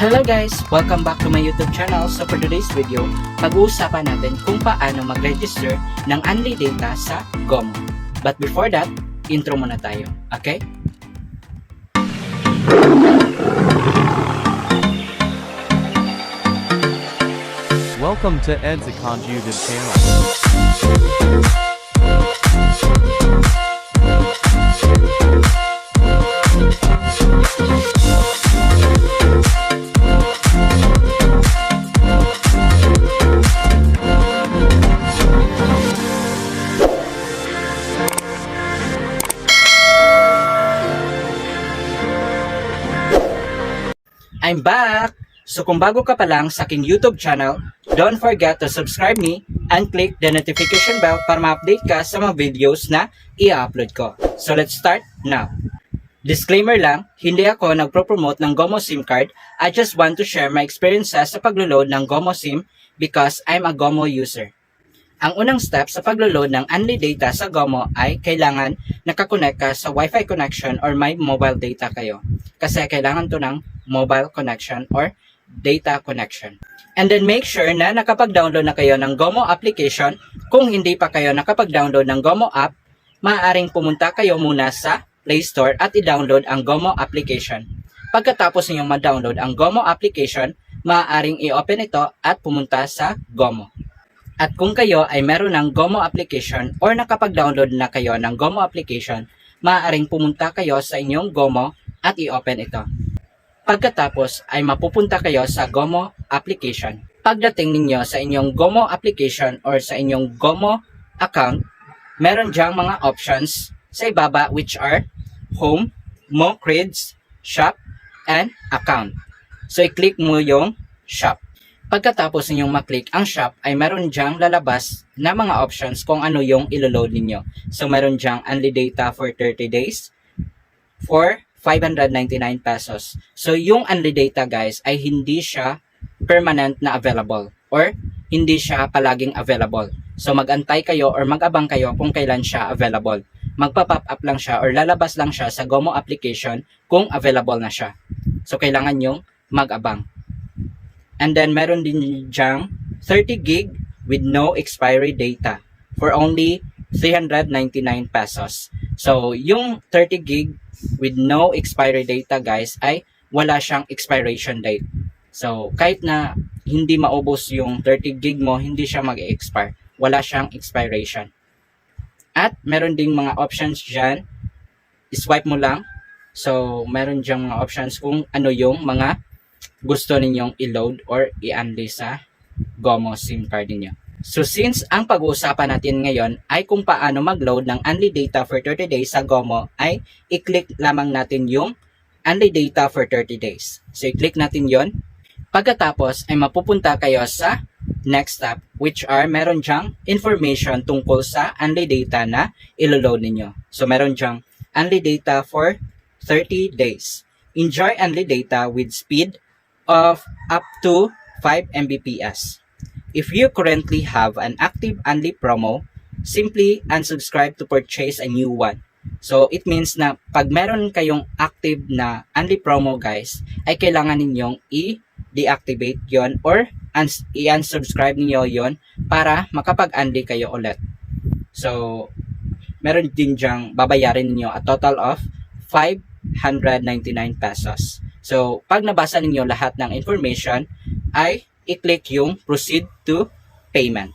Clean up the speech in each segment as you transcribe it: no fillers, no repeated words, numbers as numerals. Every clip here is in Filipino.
Hello guys! Welcome back to my YouTube channel. So for today's video, pag-uusapan natin kung paano mag-register ng Unli data sa GOMO. But before that, intro muna tayo. Okay? Welcome to Edzicon YouTube channel. I'm back! So kung bago ka pa lang sa aking YouTube channel, don't forget to subscribe me and click the notification bell para ma-update ka sa mga videos na i-upload ko. So let's start now. Disclaimer lang, hindi ako nagpro-promote ng GOMO SIM card. I just want to share my experiences sa paglo-load ng GOMO SIM because I'm a GOMO user. Ang unang step sa paglo-load ng Unli data sa GOMO ay kailangan nakakonect ka sa Wi-Fi connection or may mobile data kayo. Kasi kailangan to ng mobile connection or data connection. And then make sure na nakapag-download na kayo ng GOMO application. Kung hindi pa kayo nakapag-download ng GOMO app, maaaring pumunta kayo muna sa Play Store at i-download ang GOMO application. Pagkatapos ninyong ma-download ang GOMO application, maaaring i-open ito at pumunta sa GOMO. At kung kayo ay meron ng GOMO application or nakapag-download na kayo ng GOMO application, maaaring pumunta kayo sa inyong GOMO at i-open ito. Pagkatapos ay mapupunta kayo sa GOMO application. Pagdating ninyo sa inyong GOMO application or sa inyong GOMO account, meron diyang mga options sa ibaba which are Home, Mo Creds, Shop, and Account. So i-click mo yung Shop. Pagkatapos ninyong maklik ang Shop ay meron diyang lalabas na mga options kung ano yung ilo-load ninyo. So meron diyang Unli data for 30 days for 599 pesos. So yung Unli data guys ay hindi siya permanent na available or hindi siya palaging available. So mag-antay kayo or mag-abang kayo kung kailan siya available. Magpa-pop up lang siya or lalabas lang siya sa GOMO application kung available na siya. So kailangan yung mag-abang. And then meron din diyang 30 gig with no expiry data for only 399 pesos. So yung 30 gig with no expiry data guys ay wala siyang expiration date. So kahit na hindi maubos yung 30 gig mo, hindi siya mag-expire. Wala siyang expiration. At meron ding mga options dyan. I-swipe mo lang. So meron diyang mga options kung ano yung mga gusto ninyong i-load or i-unli sa GOMO SIM card niyo. So since ang pag-uusapan natin ngayon ay kung paano mag-load ng Unli data for 30 days sa GOMO, ay i-click lamang natin yung Unli data for 30 days. So i-click natin yon. Pagkatapos ay mapupunta kayo sa next step which are meron diyang information tungkol sa Unli data na ilo-load ninyo. So meron diyang Unli data for 30 days. Enjoy Unli data with speed of up to 5 Mbps. If you currently have an active Unli promo, simply unsubscribe to purchase a new one. So it means na pag meron kayong active na Unli promo guys, ay kailangan ninyong i-deactivate yon or i-unsubscribe niyo yon para makapag-unli kayo ulit. So meron din diyang babayarin niyo a total of 599 pesos. So, pag nabasa ninyo lahat ng information, ay i-click yung proceed to payment.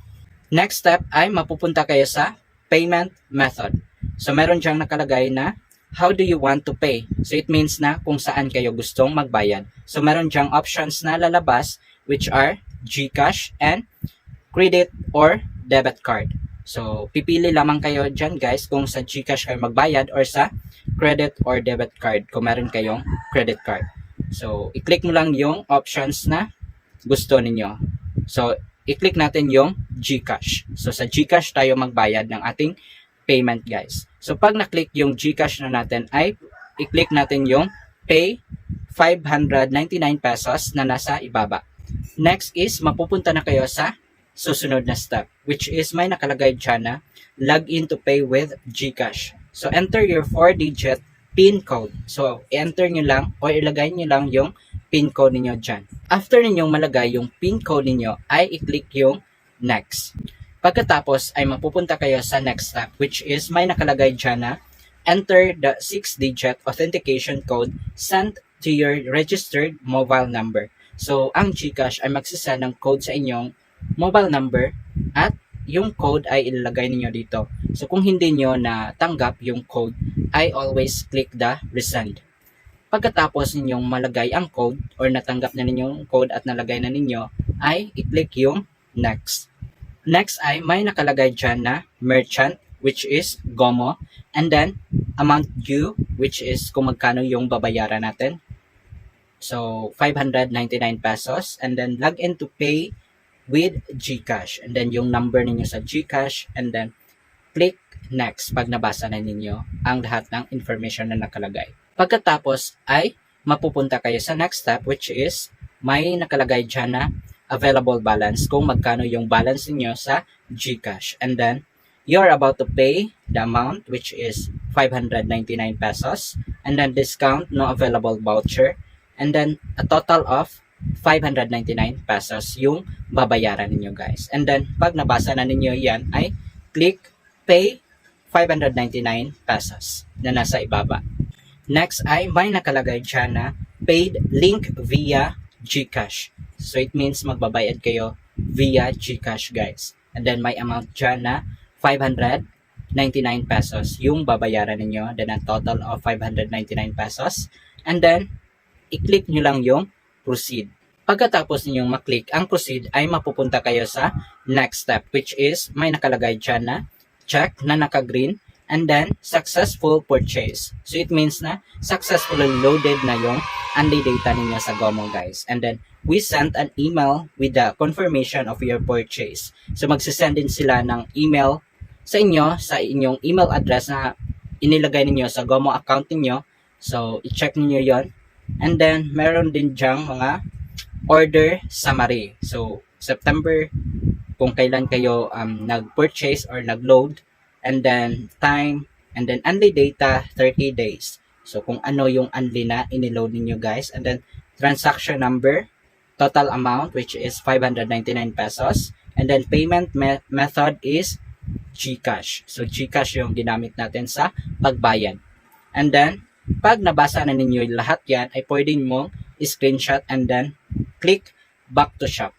Next step ay mapupunta kayo sa payment method. So, meron diyang nakalagay na how do you want to pay? So, it means na kung saan kayo gustong magbayad. So, meron diyang options na lalabas which are GCash and credit or debit card. So, pipili lamang kayo dyan guys kung sa GCash kayo magbayad or sa credit or debit card kung meron kayong credit card. So, i-click mo lang yung options na gusto ninyo. So, i-click natin yung GCash. So, sa GCash tayo magbayad ng ating payment guys. So, pag na-click yung GCash na natin ay i-click natin yung pay 599 pesos na nasa ibaba. Next is mapupunta na kayo sa susunod na step which is may nakalagay dyan na log in to pay with GCash. So, enter your 4-digit PIN code. So, enter nyo lang o ilagay nyo lang yung PIN code ninyo dyan. After ninyong malagay yung PIN code ninyo, ay i-click yung next. Pagkatapos ay mapupunta kayo sa next step, which is may nakalagay dyan na enter the 6-digit authentication code sent to your registered mobile number. So, ang GCash ay magsisend ng code sa inyong mobile number at yung code ay ilalagay ninyo dito. So, kung hindi nyo natanggap yung code, ay always click the resend. Pagkatapos ninyong malagay ang code or natanggap na ninyo yung code at nalagay na ninyo, ay i-click yung next. Next ay may nakalagay dyan na merchant, which is GOMO, and then amount due, which is kung magkano yung babayaran natin. So, 599 pesos, and then log in to pay with GCash, and then yung number ninyo sa GCash, and then click next pag nabasa na ninyo ang lahat ng information na nakalagay. Pagkatapos ay mapupunta kayo sa next step, which is may nakalagay dyan na available balance, kung magkano yung balance niyo sa GCash, and then you're about to pay the amount, which is 599 pesos, and then discount, no available voucher, and then a total of 599 pesos yung babayaran ninyo guys. And then pag nabasa na ninyo yan ay click pay 599 pesos na nasa ibaba. Next ay may nakalagay dyan na paid link via GCash. So it means magbabayad kayo via GCash guys. And then may amount dyan na 599 pesos yung babayaran ninyo. Then a total of 599 pesos. And then i-click nyo lang yung proceed. Pagkatapos ninyong maklik ang proceed ay mapupunta kayo sa next step, which is may nakalagay dyan na check na naka-green and then successful purchase. So it means na successfully loaded na yung unli data ninyo sa GOMO guys. And then we sent an email with the confirmation of your purchase. So magsisend din sila ng email sa inyong email address na inilagay ninyo sa GOMO account ninyo. So i-check niyo yon. And then meron din dyang mga order summary. So, September, kung kailan kayo nag-purchase or nag-load, and then time, and then unli data, 30 days. So, kung ano yung unli na iniload ninyo guys, and then transaction number, total amount, which is 599 pesos, and then payment method is GCash. So, GCash yung ginamit natin sa pagbayad. And then, pag nabasa na ninyo lahat yan, ay pwede mong screenshot and then click back to shop.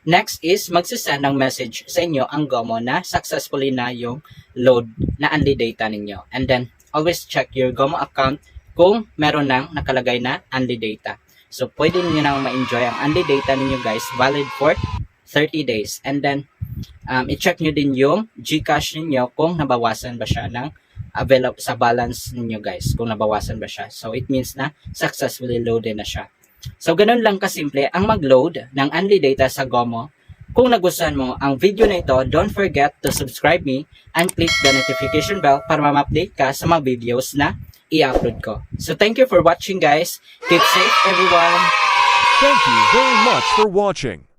Next is magsisend ng message sa inyo ang GOMO na successfully na yung load na unli data ninyo. And then always check your GOMO account kung meron nang nakalagay na unli data. So pwede niyo nang ma-enjoy ang unli data ninyo guys, valid for 30 days. And then i-check nyo din yung GCash ninyo kung nabawasan ba siya ng available sa balance ninyo guys, kung nabawasan ba siya. So it means na successfully loaded na siya. So ganun lang kasimple ang mag-load ng unli data sa GOMO. Kung nagustuhan mo ang video na ito, don't forget to subscribe me and click the notification bell para ma-update ka sa mga videos na i-upload ko. So thank you for watching guys. Keep safe everyone. Thank you very much for watching.